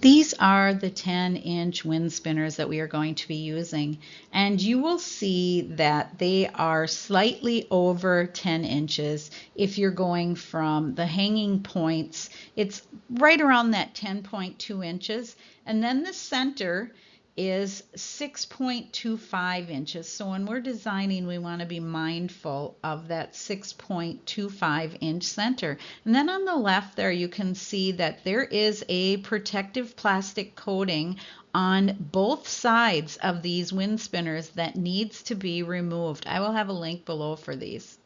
These are the 10-inch wind spinners that we are going to be using, and you will see that they are slightly over 10 inches. If you're going from the hanging points, it's right around that 10.2 inches, and then the center is 6.25 inches. So when we're designing, we want to be mindful of that 6.25-inch center. And then on the left there, you can see that there is a protective plastic coating on both sides of these wind spinners that needs to be removed. I will have a link below for these.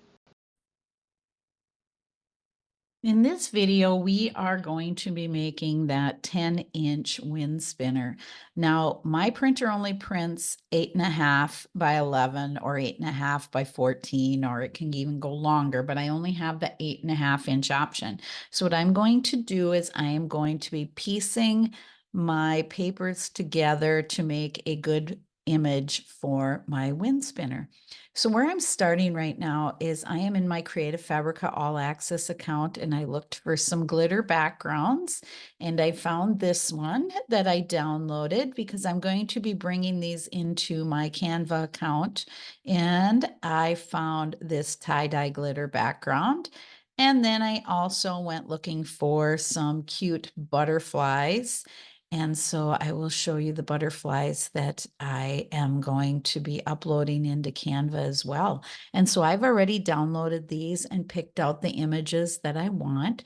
In this video, we are going to be making that 10-inch wind spinner. Now, my printer only prints 8.5 by 11 or 8.5 by 14, or it can even go longer, but I only have the 8.5-inch option. So what I'm going to do is I am going to be piecing my papers together to make a good image for my wind spinner. So where I'm starting right now is I am in my Creative Fabrica All Access account, and I looked for some glitter backgrounds, and I found this one that I downloaded because I'm going to be bringing these into my Canva account. And I found this tie-dye glitter background. And then I also went looking for some cute butterflies. And so I will show you the butterflies that I am going to be uploading into Canva as well. And so I've already downloaded these and picked out the images that I want.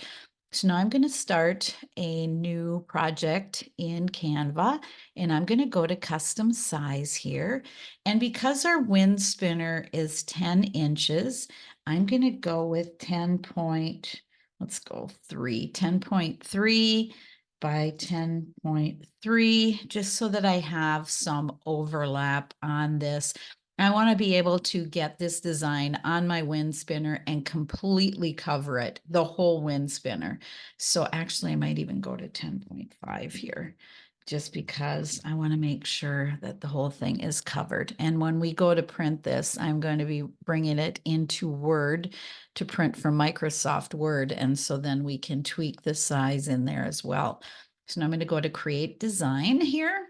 So now I'm going to start a new project in Canva, and I'm going to go to custom size here. And because our wind spinner is 10 inches, I'm going to go with 10.3 by 10.3, just so that I have some overlap on this. I want to be able to get this design on my wind spinner and completely cover it, the whole wind spinner. So actually I might even go to 10.5 here, just because I want to make sure that the whole thing is covered. And when we go to print this, I'm going to be bringing it into Word to print from Microsoft Word. And so then we can tweak the size in there as well. So now I'm going to go to Create Design here.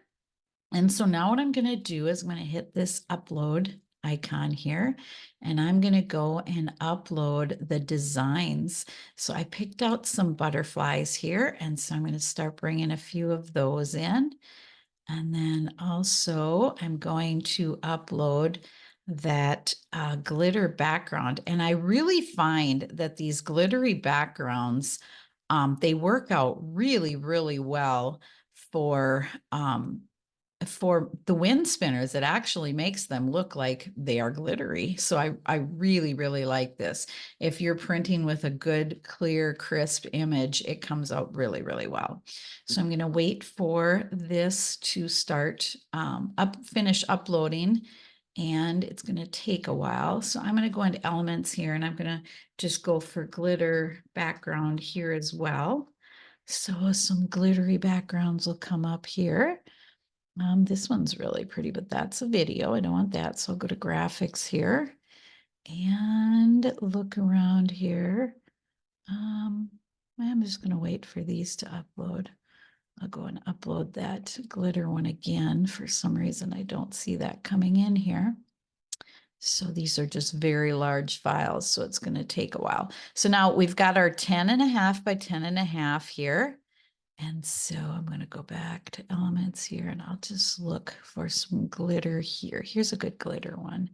And so now what I'm going to do is I'm going to hit this upload icon here, and I'm going to go and upload the designs. So I picked out some butterflies here, and so I'm going to start bringing a few of those in. And then also I'm going to upload that glitter background. And I really find that these glittery backgrounds, they work out really, really well for the wind spinners. It actually makes them look like they are glittery. So I really, really like this. If you're printing with a good, clear, crisp image, it comes out really, really well. So I'm going to wait for this to start finish uploading, and it's going to take a while. So I'm going to go into elements here, and I'm going to just go for glitter background here as well. So some glittery backgrounds will come up here. This one's really pretty, but that's a video. I don't want that. So I'll go to graphics here and look around here. I'm just going to wait for these to upload. I'll go and upload that glitter one again. For some reason, I don't see that coming in here. So these are just very large files, so it's going to take a while. So now we've got our 10.5 by 10.5 here. And so I'm going to go back to elements here, and I'll just look for some glitter here. Here's a good glitter one.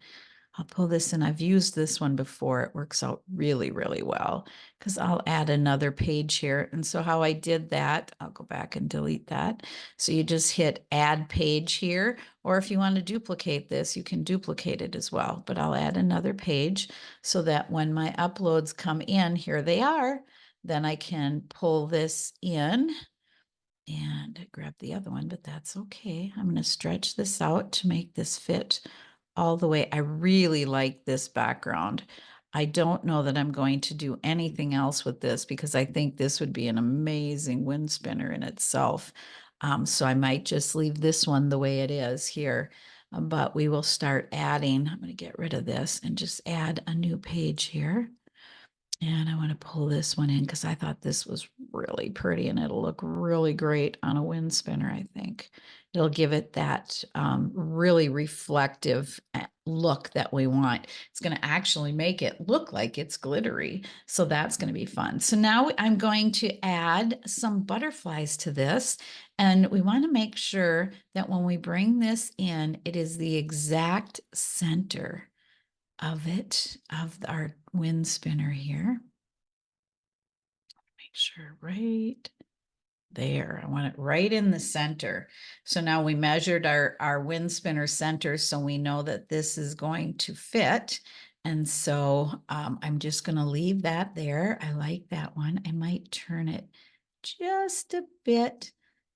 I'll pull this in. I've used this one before. It works out really, really well, because I'll add another page here. And so how I did that, I'll go back and delete that. So you just hit add page here, or if you want to duplicate this, you can duplicate it as well. But I'll add another page so that when my uploads come in, here they are, then I can pull this in and grab the other one, but that's okay. I'm going to stretch this out to make this fit all the way. I really like this background. I don't know that I'm going to do anything else with this, because I think this would be an amazing wind spinner in itself. So I might just leave this one the way it is here, but we will start adding. I'm going to get rid of this and just add a new page here. And I want to pull this one in because I thought this was really pretty and it'll look really great on a wind spinner, I think. It'll give it that really reflective look that we want. It's going to actually make it look like it's glittery. So that's going to be fun. So now I'm going to add some butterflies to this. And we want to make sure that when we bring this in, it is the exact center of it, of our wind spinner here. Make sure right there. I want it right in the center. So now we measured our wind spinner center, so we know that this is going to fit. And so I'm just going to leave that there. I like that one. I might turn it just a bit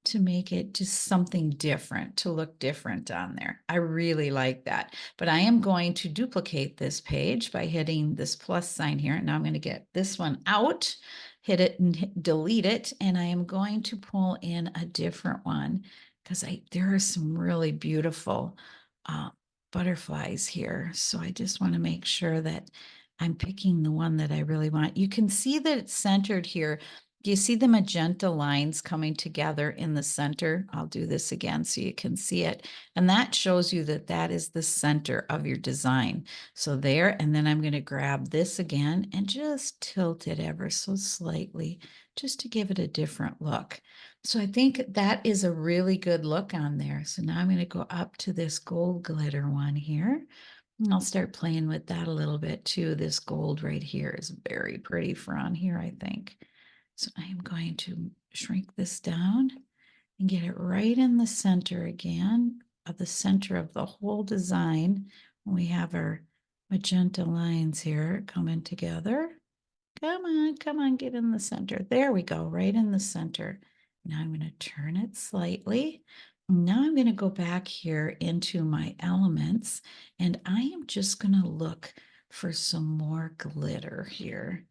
to make it just something different, to look different on there. I really like that. But I am going to duplicate this page by hitting this plus sign here. And now I'm going to get this one out, hit it and delete it. And I am going to pull in a different one because there are some really beautiful butterflies here. So I just want to make sure that I'm picking the one that I really want. You can see that it's centered here. Do you see the magenta lines coming together in the center? I'll do this again so you can see it. And that shows you that that is the center of your design. So there, and then I'm going to grab this again and just tilt it ever so slightly just to give it a different look. So I think that is a really good look on there. So now I'm going to go up to this gold glitter one here. And I'll start playing with that a little bit too. This gold right here is very pretty for on here, I think. So I am going to shrink this down and get it right in the center again, of the center of the whole design. We have our magenta lines here coming together. Come on, get in the center. There we go, right in the center. Now I'm going to turn it slightly. Now I'm going to go back here into my elements, and I am just going to look for some more glitter here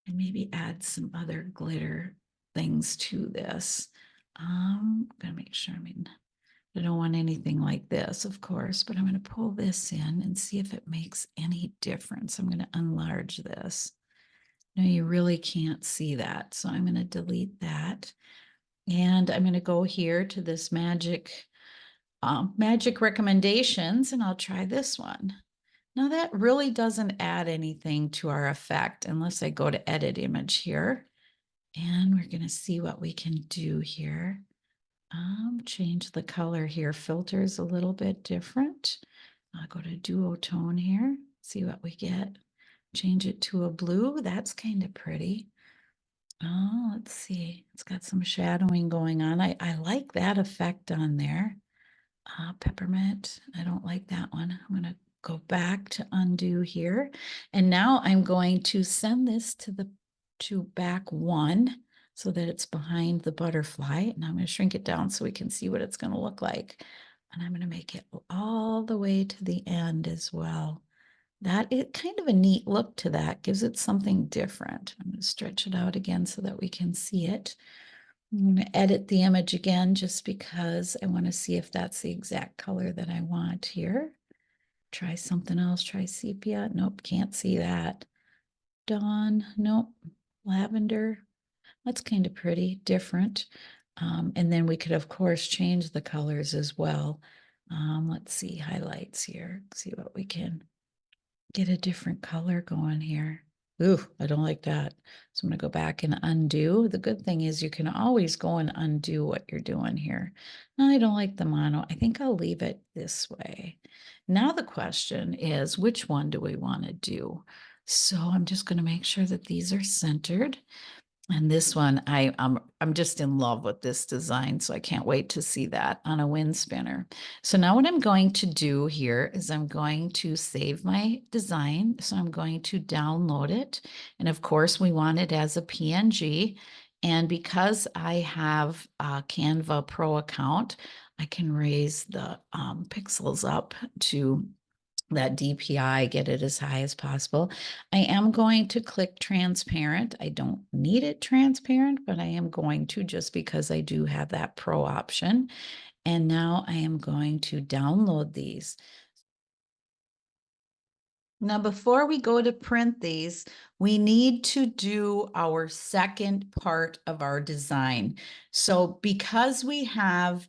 and maybe add some other glitter things to this. I'm going to make sure, I don't want anything like this, of course, but I'm going to pull this in and see if it makes any difference. I'm going to enlarge this. No, you really can't see that. So I'm going to delete that. And I'm going to go here to this magic recommendations, and I'll try this one. Now that really doesn't add anything to our effect unless I go to edit image here. And we're going to see what we can do here. Change the color here. Filters a little bit different. I'll go to duotone here, see what we get. Change it to a blue. That's kind of pretty. Oh, let's see. It's got some shadowing going on. I like that effect on there. Peppermint. I don't like that one. I'm going to go back to undo here. And now I'm going to send this to back one so that it's behind the butterfly. And I'm going to shrink it down so we can see what it's going to look like. And I'm going to make it all the way to the end as well. That is kind of a neat look to that, gives it something different. I'm going to stretch it out again so that we can see it. I'm going to edit the image again just because I want to see if that's the exact color that I want here. Try something else, try sepia. Nope, can't see that. Dawn, nope. Lavender, that's kind of pretty, different. And then we could, of course, change the colors as well. Let's see, highlights here, see what we can get a different color going here. Ooh, I don't like that. So I'm going to go back and undo. The good thing is you can always go and undo what you're doing here. No, I don't like the mono. I think I'll leave it this way. Now the question is, which one do we want to do? So I'm just going to make sure that these are centered. And this one, I'm just in love with this design, so I can't wait to see that on a wind spinner. So now what I'm going to do here is I'm going to save my design. So I'm going to download it. And of course, we want it as a PNG. And because I have a Canva Pro account, I can raise the pixels up to that DPI, get it as high as possible. I am going to click transparent. I don't need it transparent, but I am going to just because I do have that pro option. And now I am going to download these. Now, before we go to print these, we need to do our second part of our design. So because we have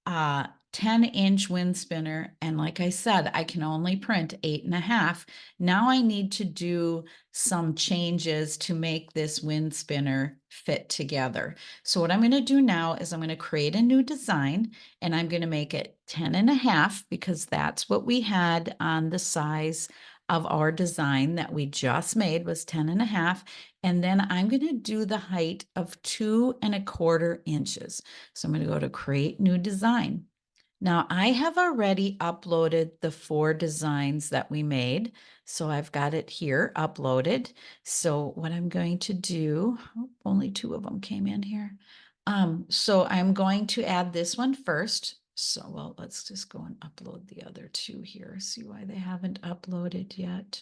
a 10-inch wind spinner, and like I said, I can only print 8.5. Now I need to do some changes to make this wind spinner fit together. So what I'm going to do now is I'm going to create a new design, and I'm going to make it 10.5 because that's what we had on the size of our design that we just made was 10.5. And then I'm going to do the height of 2.25 inches. So I'm going to go to create new design. Now I have already uploaded the 4 designs that we made. So I've got it here uploaded. So what I'm going to do, only 2 of them came in here. So I'm going to add this one first. So, well, let's just go and upload the other 2 here, see why they haven't uploaded yet.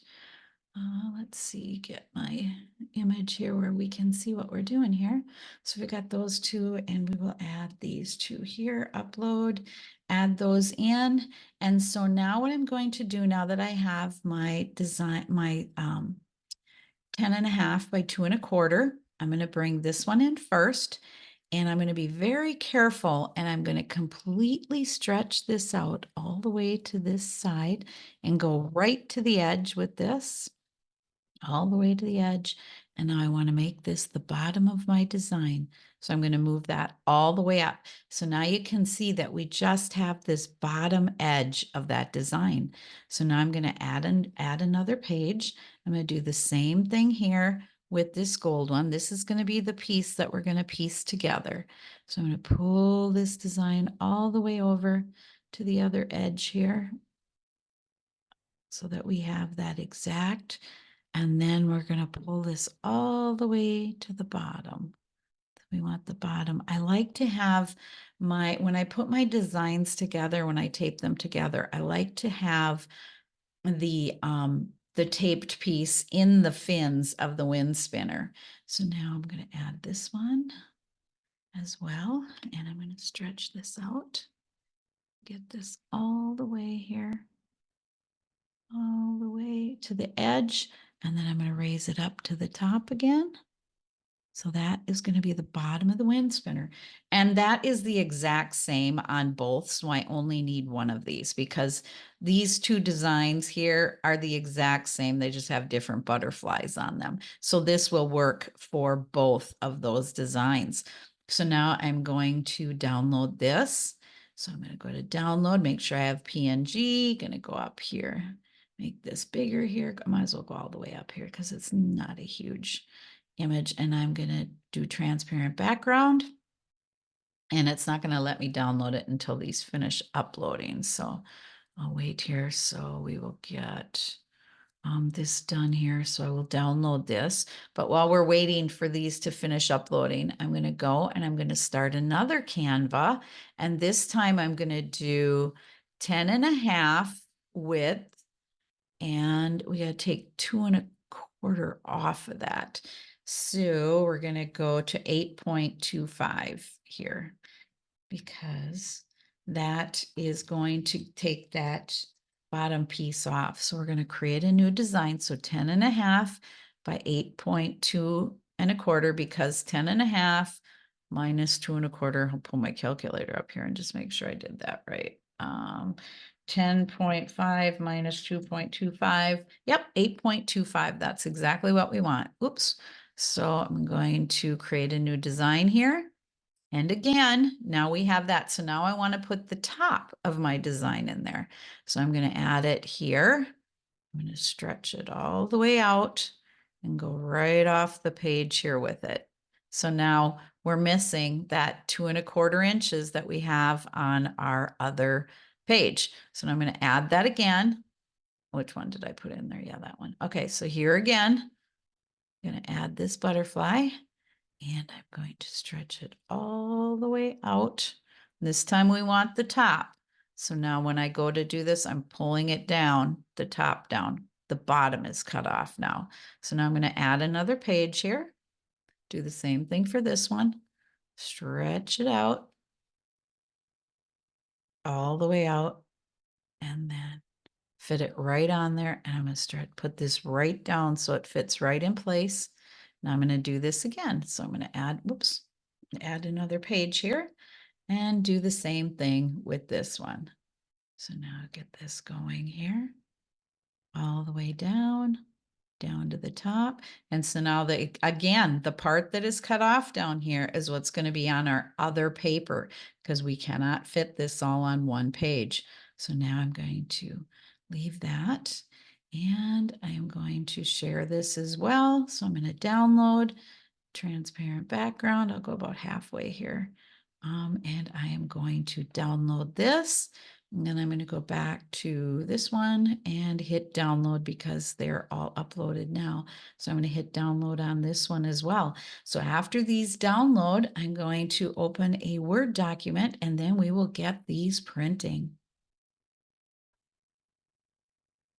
Let's see, get my image here where we can see what we're doing here. So we got those 2, and we will add these 2 here, upload, add those in. And so now what I'm going to do, now that I have my design, my 10.5 by 2.25, I'm going to bring this one in first. And I'm going to be very careful, and I'm going to completely stretch this out all the way to this side and go right to the edge with this, all the way to the edge. And now I want to make this the bottom of my design. So I'm going to move that all the way up. So now you can see that we just have this bottom edge of that design. So now I'm going to add another page. I'm going to do the same thing here with this gold one. This is going to be the piece that we're going to piece together. So I'm going to pull this design all the way over to the other edge here so that we have that exact. And then we're going to pull this all the way to the bottom. We want the bottom. I like to have when I put my designs together, when I tape them together, I like to have the taped piece in the fins of the wind spinner. So now I'm going to add this one as well, and I'm going to stretch this out, get this all the way here, all the way to the edge, and then I'm going to raise it up to the top again. So that is going to be the bottom of the wind spinner. And that is the exact same on both. So I only need one of these because these 2 designs here are the exact same. They just have different butterflies on them. So this will work for both of those designs. So now I'm going to download this. So I'm going to go to download, make sure I have PNG, going to go up here, make this bigger here. I might as well go all the way up here because it's not a huge image, and I'm going to do transparent background, and it's not going to let me download it until these finish uploading. So I'll wait here. So we will get this done here. So I will download this. But while we're waiting for these to finish uploading, I'm going to go and I'm going to start another Canva. And this time I'm going to do 10.5 width, and we got to take 2.25 off of that. So we're going to go to 8.25 here because that is going to take that bottom piece off. So we're going to create a new design. So 10.5 by 8.25 because 10.5 minus 2.25. I'll pull my calculator up here and just make sure I did that right. 10.5 minus 2.25. Yep, 8.25. That's exactly what we want. Oops. So I'm going to create a new design here. And again, now we have that. So now I want to put the top of my design in there. So I'm going to add it here. I'm going to stretch it all the way out and go right off the page here with it. So now we're missing that 2.25 inches that we have on our other page. So now I'm going to add that again. Which one did I put in there? Yeah, that one. Okay, so here again, I'm going to add this butterfly. And I'm going to stretch it all the way out. This time we want the top. So now when I go to do this, I'm pulling it down, the top down. The bottom is cut off now. So now I'm going to add another page here. Do the same thing for this one. Stretch it out all the way out. And then fit it right on there, and I'm going to put this right down so it fits right in place. Now I'm going to do this again. So I'm going to add another page here and do the same thing with this one. So now get this going here, all the way down to the top. And so now again, the part that is cut off down here is what's going to be on our other paper, because we cannot fit this all on one page. So now I'm going to leave that, and I am going to share this as well. So I'm going to download transparent background. I'll go about halfway here. And I am going to download this. And then I'm going to go back to this one and hit download because they're all uploaded now. So I'm going to hit download on this one as well. So after these download, I'm going to open a Word document, and then we will get these printing.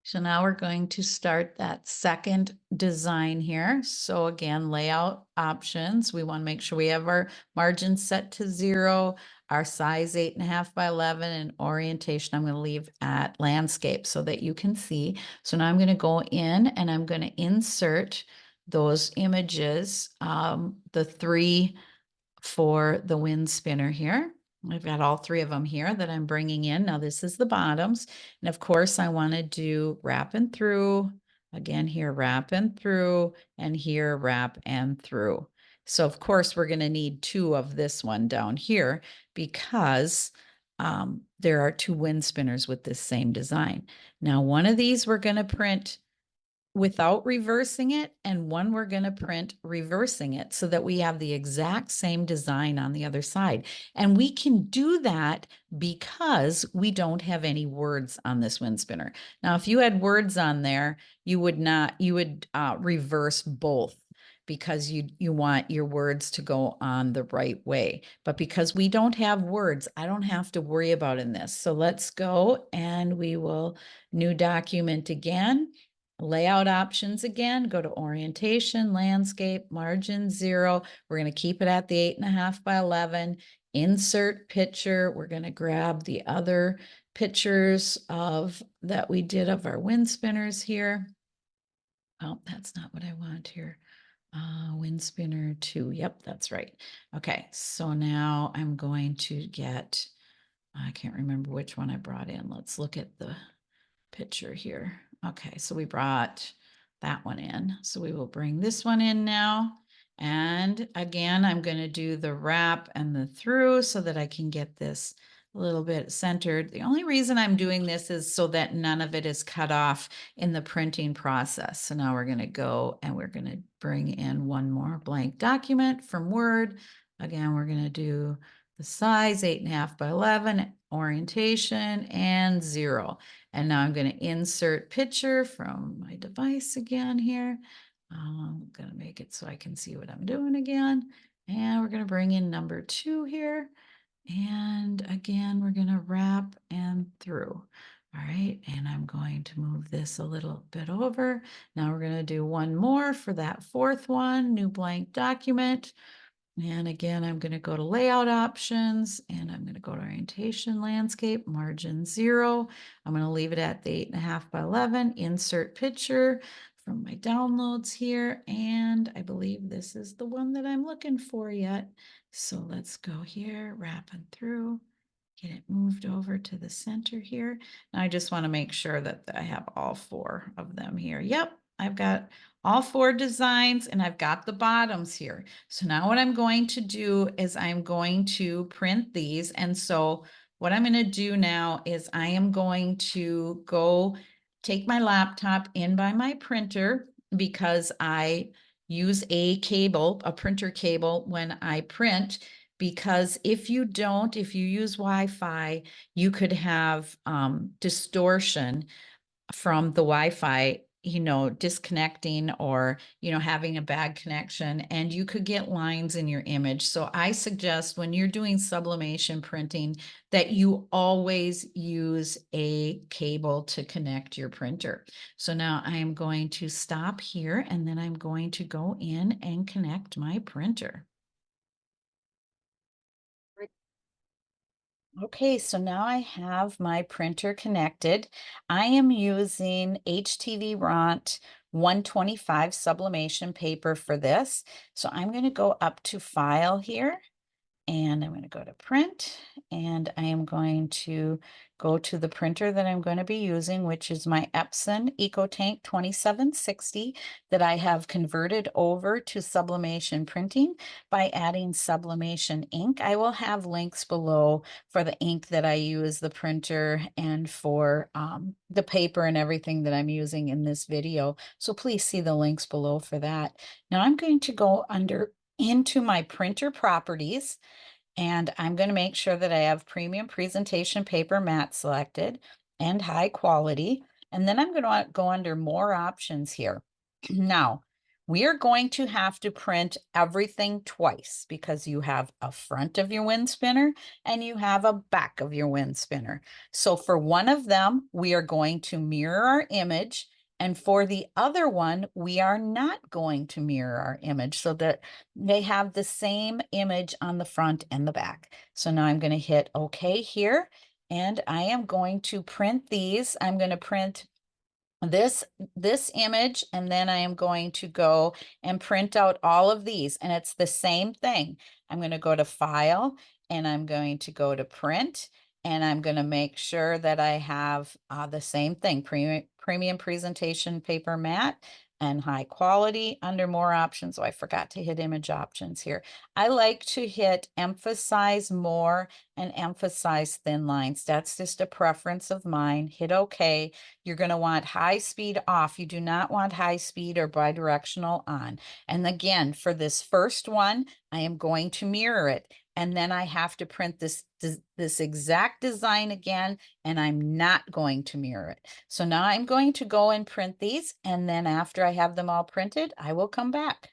So now we're going to start that second design here. So again, layout options. We want to make sure we have our margin set to 0, our size 8.5 by 11, and orientation I'm going to leave at landscape so that you can see. So now I'm going to go in and I'm going to insert those images, the 3 for the wind spinner here. I've got all 3 of them here that I'm bringing in. Now this is the bottoms. And of course I want to do wrap and through. Again here, wrap and through, and here, wrap and through. So of course we're going to need 2 of this one down here because there are 2 wind spinners with this same design. Now one of these we're going to print without reversing it, and one we're going to print reversing it so that we have the exact same design on the other side. And we can do that because we don't have any words on this wind spinner. Now, if you had words on there, you would reverse both because you want your words to go on the right way. But because we don't have words, I don't have to worry about in this. So let's go and we will new document again. Layout options again, go to orientation, landscape, margin 0. We're going to keep it at the 8.5 by 11. Insert picture. We're going to grab the other pictures that we did of our wind spinners here. Oh, that's not what I want here. Wind spinner 2. Yep, that's right. Okay, so now I'm going to get, I can't remember which one I brought in. Let's look at the picture here. Okay, so we brought that one in. So we will bring this one in now. And again, I'm going to do the wrap and the through so that I can get this a little bit centered. The only reason I'm doing this is so that none of it is cut off in the printing process. So now we're going to go and we're going to bring in one more blank document from Word. Again, we're going to do the size 8.5 by 11, orientation, and 0. And now I'm going to insert picture from my device again here. I'm going to make it so I can see what I'm doing again. And we're going to bring in number 2 here. And again, we're going to wrap and through. All right, and I'm going to move this a little bit over. Now we're going to do one more for that 4th one, new blank document. And again, I'm going to go to layout options and I'm going to go to orientation, landscape, margin 0. I'm going to leave it at the 8.5 by 11, insert picture from my downloads here. And I believe this is the one that I'm looking for yet. So let's go here, wrapping through, get it moved over to the center here. Now I just want to make sure that I have all 4 of them here. Yep, I've got all 4 designs and I've got the bottoms here. So now what I'm going to do is I'm going to print these. And so what I'm going to do now is I am going to go take my laptop in by my printer because I use a printer cable when I print, because if you use Wi-Fi, you could have distortion from the Wi-Fi, disconnecting or, having a bad connection, and you could get lines in your image. So I suggest when you're doing sublimation printing that you always use a cable to connect your printer. So now I am going to stop here and then I'm going to go in and connect my printer. Okay, so now I have my printer connected. I am using HTV Ront 125 sublimation paper for this. So I'm going to go up to File here. And I'm going to go to print, and I am going to go to the printer that I'm going to be using, which is my Epson EcoTank 2760 that I have converted over to sublimation printing by adding sublimation ink. I will have links below for the ink that I use, the printer, and for the paper and everything that I'm using in this video. So please see the links below for that. Now I'm going to go into my printer properties, and I'm going to make sure that I have premium presentation paper matte selected and high quality. And then I'm going to go under more options here. Now, we are going to have to print everything twice because you have a front of your wind spinner and you have a back of your wind spinner. So for one of them, we are going to mirror our image. And for the other one, we are not going to mirror our image so that they have the same image on the front and the back. So now I'm going to hit OK here, and I am going to print these. I'm going to print this image, and then I am going to go and print out all of these, and it's the same thing. I'm going to go to File, and I'm going to go to Print, and I'm going to make sure that I have the same thing, premium presentation paper matte and high quality. Under more options, so I forgot to hit image options here. I like to hit emphasize more and emphasize thin lines. That's just a preference of mine. Hit OK. You're going to want high speed off. You do not want high speed or bidirectional on. And again, for this first one, I am going to mirror it. And then I have to print this exact design again, and I'm not going to mirror it. So now I'm going to go and print these. And then after I have them all printed, I will come back.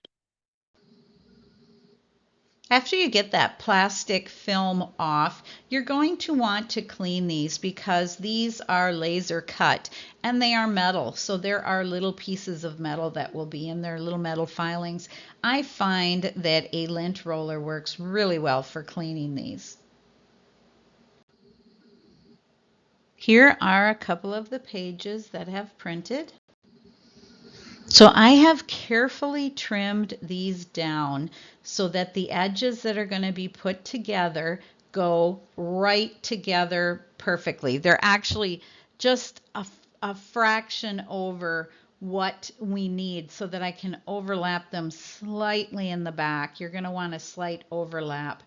After you get that plastic film off, you're going to want to clean these because these are laser cut and they are metal. So there are little pieces of metal that will be in there, little metal filings. I find that a lint roller works really well for cleaning these. Here are a couple of the pages that have printed. So I have carefully trimmed these down so that the edges that are going to be put together go right together perfectly. They're actually just a fraction over what we need so that I can overlap them slightly in the back. You're going to want a slight overlap.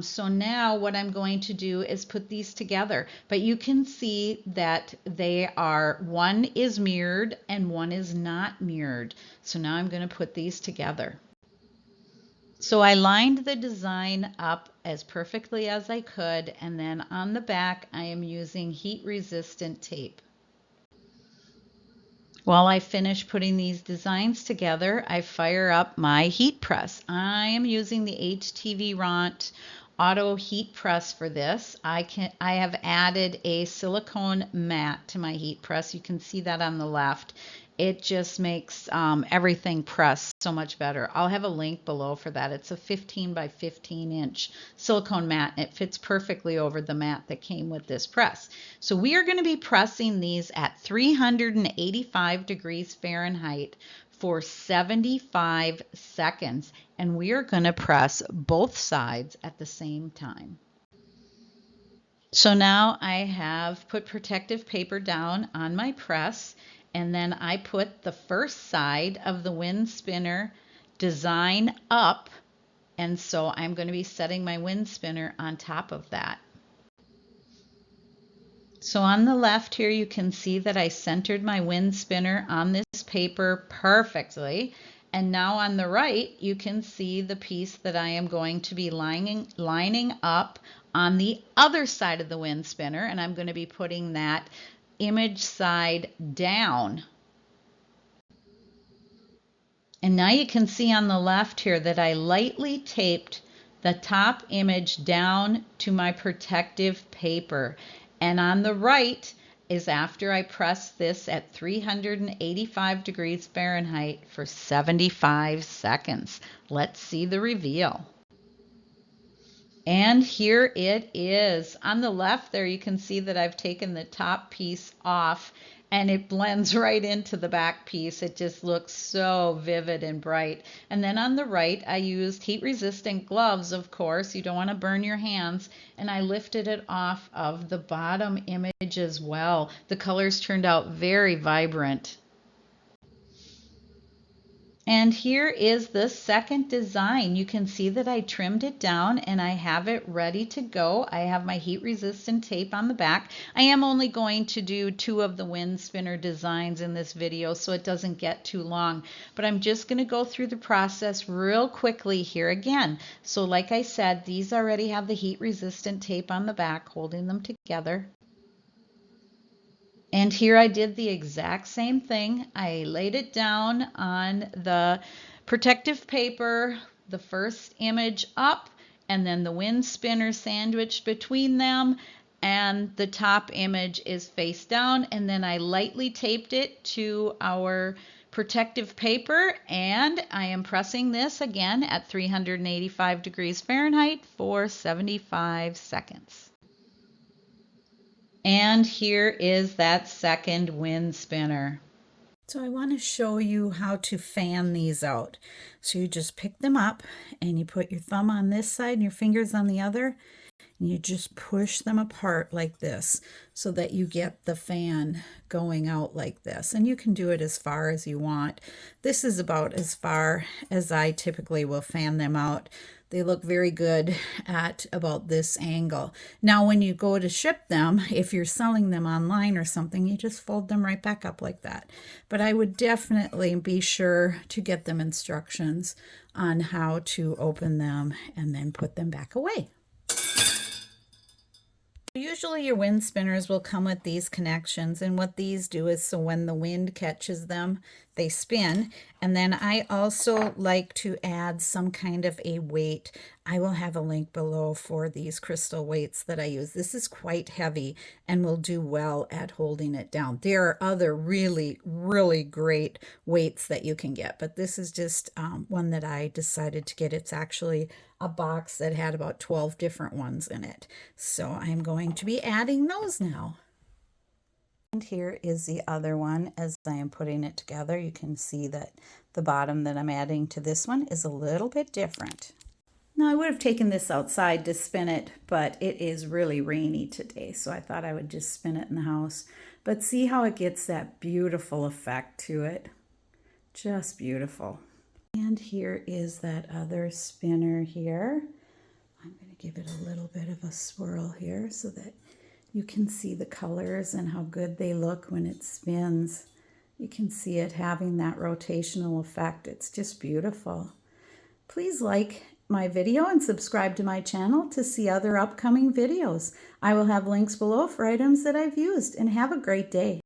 So now what I'm going to do is put these together, but you can see that one is mirrored and one is not mirrored. So now I'm going to put these together. So I lined the design up as perfectly as I could, and then on the back I am using heat resistant tape. While I finish putting these designs together, I fire up my heat press. I am using the HTV Ront auto heat press for this. I have added a silicone mat to my heat press. You can see that on the left. It just makes everything press so much better. I'll have a link below for that. It's a 15 by 15 inch silicone mat, and it fits perfectly over the mat that came with this press. So we are going to be pressing these at 385 degrees Fahrenheit for 75 seconds, and we are going to press both sides at the same time. So now I have put protective paper down on my press, and then I put the first side of the wind spinner design up, and so I'm going to be setting my wind spinner on top of that. So on the left here, you can see that I centered my wind spinner on this paper perfectly. And now on the right, you can see the piece that I am going to be lining up on the other side of the wind spinner. And I'm going to be putting that image side down. And now you can see on the left here that I lightly taped the top image down to my protective paper. And on the right is after I press this at 385 degrees Fahrenheit for 75 seconds. Let's see the reveal. And here it is. On the left there, you can see that I've taken the top piece off and it blends right into the back piece. It just looks so vivid and bright. And then on the right, I used heat resistant gloves, of course. You don't want to burn your hands. And I lifted it off of the bottom image as well. The colors turned out very vibrant. And here is the second design. You can see that I trimmed it down and I have it ready to go. I have my heat resistant tape on the back. I am only going to do 2 of the wind spinner designs in this video so it doesn't get too long. But I'm just going to go through the process real quickly here again. So like I said, these already have the heat resistant tape on the back holding them together. And here I did the exact same thing. I laid it down on the protective paper, the first image up, and then the wind spinner sandwiched between them, and the top image is face down, and then I lightly taped it to our protective paper, and I am pressing this again at 385 degrees Fahrenheit for 75 seconds. And here is that second wind spinner. So I want to show you how to fan these out. So you just pick them up and you put your thumb on this side and your fingers on the other, and you just push them apart like this so that you get the fan going out like this. And you can do it as far as you want. This is about as far as I typically will fan them out. They look very good at about this angle. Now, when you go to ship them, if you're selling them online or something, you just fold them right back up like that. But I would definitely be sure to get them instructions on how to open them and then put them back away. Usually your wind spinners will come with these connections, and what these do is so when the wind catches them, they spin. And then I also like to add some kind of a weight. I will have a link below for these crystal weights that I use. This is quite heavy and will do well at holding it down. There are other really, really great weights that you can get, but this is just one that I decided to get. It's actually a box that had about 12 different ones in it. So I'm going to be adding those now. And here is the other one. As I am putting it together, you can see that the bottom that I'm adding to this one is a little bit different. Now I would have taken this outside to spin it, but it is really rainy today, so I thought I would just spin it in the house. But see how it gets that beautiful effect to it. Just beautiful. And here is that other spinner here. I'm going to give it a little bit of a swirl here so that you can see the colors and how good they look when it spins. You can see it having that rotational effect. It's just beautiful. Please like my video and subscribe to my channel to see other upcoming videos. I will have links below for items that I've used, and have a great day.